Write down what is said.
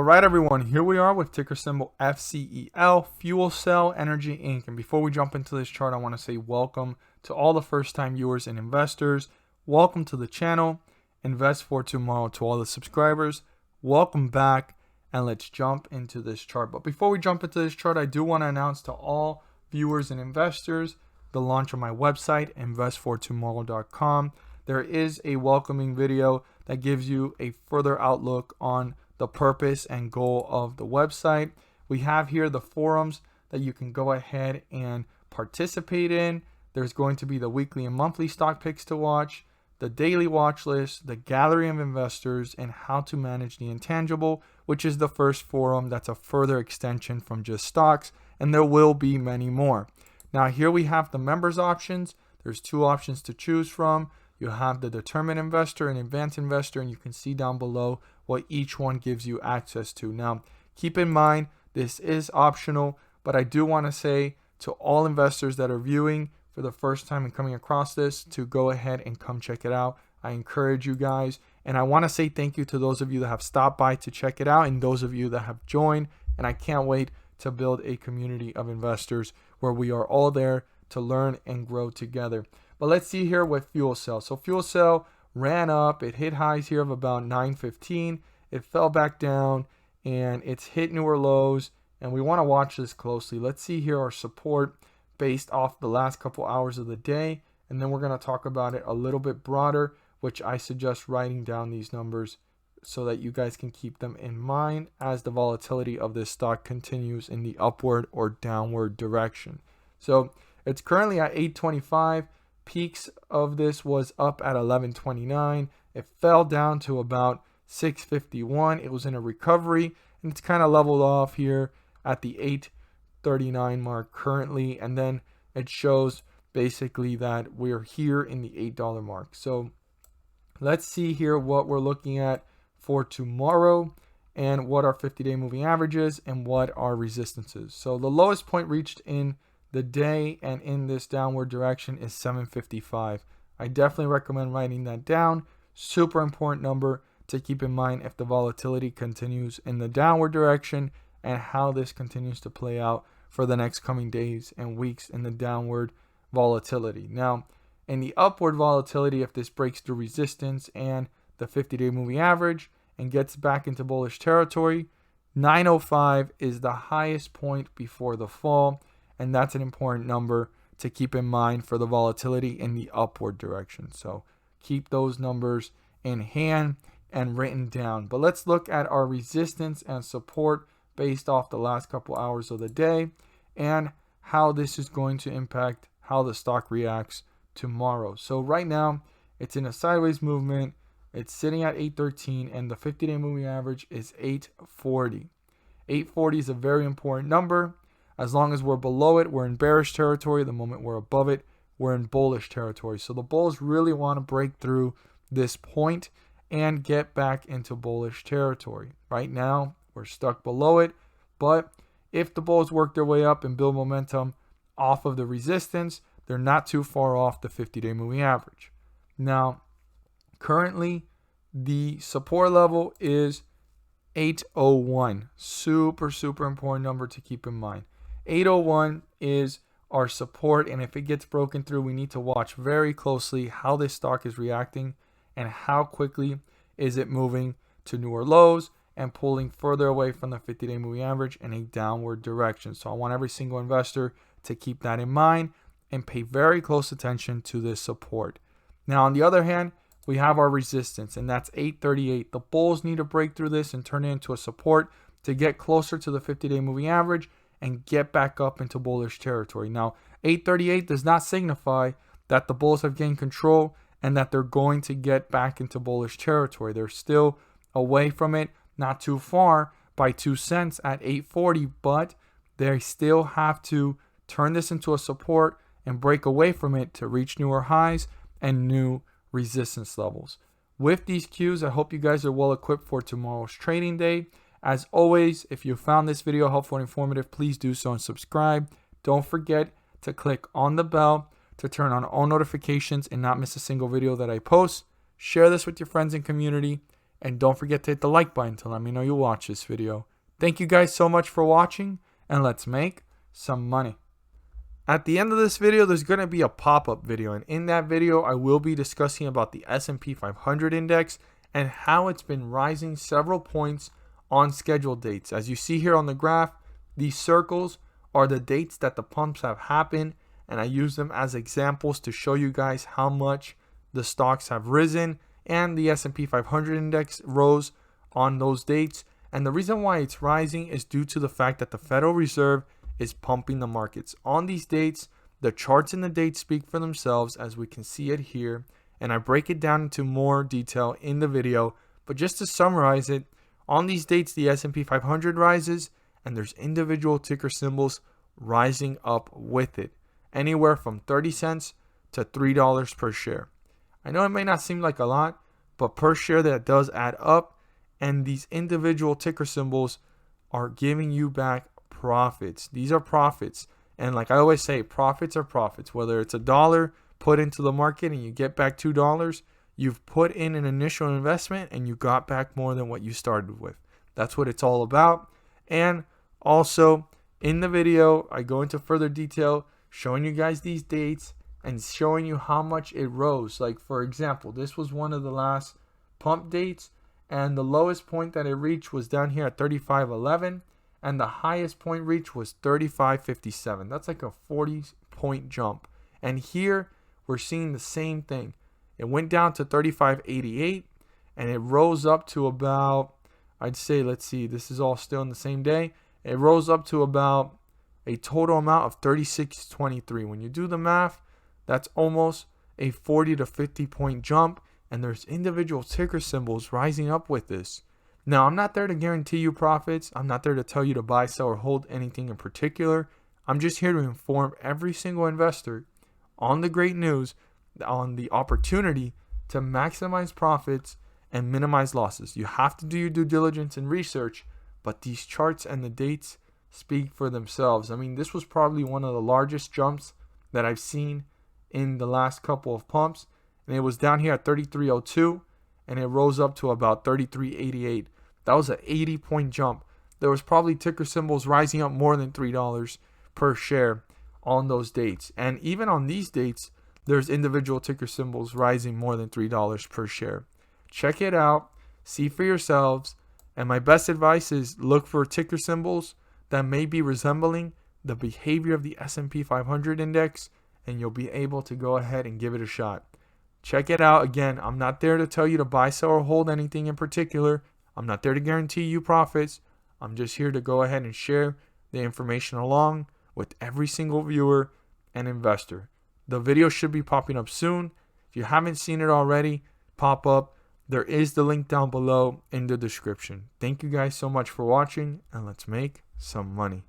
Alright everyone, here we are with ticker symbol FCEL, Fuelcell Energy Inc. And before we jump into this chart, I want to say welcome to all the first time viewers and investors. Welcome to the channel. Invest for tomorrow. To all the subscribers, welcome back, and let's jump into this chart. But before we jump into this chart, I do want to announce to all viewers and investors the launch of my website, investfortomorrow.com. There is a welcoming video that gives you a further outlook on the purpose and goal of the website. We have here the forums that you can go ahead and participate in. There's going to be the weekly and monthly stock picks to watch, the daily watch list, the gallery of investors, and how to manage the intangible, which is the first forum that's a further extension from just stocks, and there will be many more. Now here we have the members options. There's two options to choose from. You have the determined investor and advanced investor, and you can see down below what each one gives you access to. Now, keep in mind, this is optional, but I do want to say to all investors that are viewing for the first time and coming across this to go ahead and come check it out. I encourage you guys, and I want to say thank you to those of you that have stopped by to check it out and those of you that have joined, and I can't wait to build a community of investors where we are all there to learn and grow together. But let's see here with Fuelcell. So Fuelcell ran up. It hit highs here of about 915. It fell back down, and it's hit newer lows. And we want to watch this closely. Let's see here our support based off the last couple hours of the day. And then we're going to talk about it a little bit broader, which I suggest writing down these numbers so that you guys can keep them in mind as the volatility of this stock continues in the upward or downward direction. So it's currently at 825. Peaks of this was up at 1129. It fell down to about 651. It was in a recovery, and it's kind of leveled off here at the 839 mark currently, and then it shows basically that we're here in the $8 mark. So let's see here what we're looking at for tomorrow and what our 50-day moving average is and what our resistances. So the lowest point reached in the day and in this downward direction is 755. I definitely recommend writing that down. Super important number to keep in mind if the volatility continues in the downward direction and how this continues to play out for the next coming days and weeks in the downward volatility. Now, in the upward volatility, if this breaks through resistance and the 50-day moving average and gets back into bullish territory, 905 is the highest point before the fall. And that's an important number to keep in mind for the volatility in the upward direction. So keep those numbers in hand and written down. But let's look at our resistance and support based off the last couple hours of the day and how this is going to impact how the stock reacts tomorrow. So right now, it's in a sideways movement. It's sitting at 813, and the 50-day moving average is 840. 840 is a very important number. As long as we're below it, we're in bearish territory. The moment we're above it, we're in bullish territory. So the bulls really want to break through this point and get back into bullish territory. Right now, we're stuck below it. But if the bulls work their way up and build momentum off of the resistance, they're not too far off the 50-day moving average. Now, currently, the support level is 801. Super, super important number to keep in mind. 801 is our support, and if it gets broken through, we need to watch very closely how this stock is reacting and how quickly is it moving to newer lows and pulling further away from the 50-day moving average in a downward direction. So I want every single investor to keep that in mind and pay very close attention to this support. Now, on the other hand, we have our resistance, and that's 838. The bulls need to break through this and turn it into a support to get closer to the 50-day moving average and get back up into bullish territory. Now, 838 does not signify that the bulls have gained control and that they're going to get back into bullish territory. They're still away from it, not too far, by 2 cents at 840, but they still have to turn this into a support and break away from it to reach newer highs and new resistance levels. With these cues, I hope you guys are well equipped for tomorrow's trading day. As always, if you found this video helpful and informative, please do so and subscribe. Don't forget to click on the bell to turn on all notifications and not miss a single video that I post. Share this with your friends and community, And don't forget to hit the like button to let me know you watch this video. Thank you guys so much for watching, and let's make some money. At the end of this video, there's going to be a pop-up video, and in that video, I will be discussing about the S&P 500 index and how it's been rising several points on scheduled dates. As you see here on the graph, these circles are the dates that the pumps have happened, and I use them as examples to show you guys how much the stocks have risen and the S&P 500 index rose on those dates. And the reason why it's rising is due to the fact that the Federal Reserve is pumping the markets. On these dates, the charts and the dates speak for themselves, as we can see it here, and I break it down into more detail in the video. But just to summarize it, on these dates, the S&P 500 rises, and there's individual ticker symbols rising up with it, anywhere from 30 cents to $3 per share. I know it may not seem like a lot, but per share that does add up, and these individual ticker symbols are giving you back profits. These are profits, and like I always say, profits are profits. Whether it's $1 put into the market and you get back $2, you've put in an initial investment and you got back more than what you started with. That's what it's all about. And also in the video, I go into further detail showing you guys these dates and showing you how much it rose. Like, for example, this was one of the last pump dates, and the lowest point that it reached was down here at 35.11, and the highest point reached was 35.57. That's like a 40-point jump. And here we're seeing the same thing. It went down to 35.88, and it rose up to about, I'd say, let's see, this is all still in the same day. It rose up to about a total amount of 36.23. When you do the math, that's almost a 40 to 50 point jump, and there's individual ticker symbols rising up with this. Now, I'm not there to guarantee you profits. I'm not there to tell you to buy, sell, or hold anything in particular. I'm just here to inform every single investor on the great news, on the opportunity to maximize profits and minimize losses. You have to do your due diligence and research, but these charts and the dates speak for themselves. I mean, this was probably one of the largest jumps that I've seen in the last couple of pumps, and it was down here at 33.02, and it rose up to about 33.88. That was an 80-point jump. There was probably ticker symbols rising up more than $3 per share on those dates. And even on these dates, there's individual ticker symbols rising more than $3 per share. Check it out. See for yourselves. And my best advice is look for ticker symbols that may be resembling the behavior of the S&P 500 index, and you'll be able to go ahead and give it a shot. Check it out. Again, I'm not there to tell you to buy, sell, or hold anything in particular. I'm not there to guarantee you profits. I'm just here to go ahead and share the information along with every single viewer and investor. The video should be popping up soon. If you haven't seen it already, pop up. There is the link down below in the description. Thank you guys so much for watching, and let's make some money.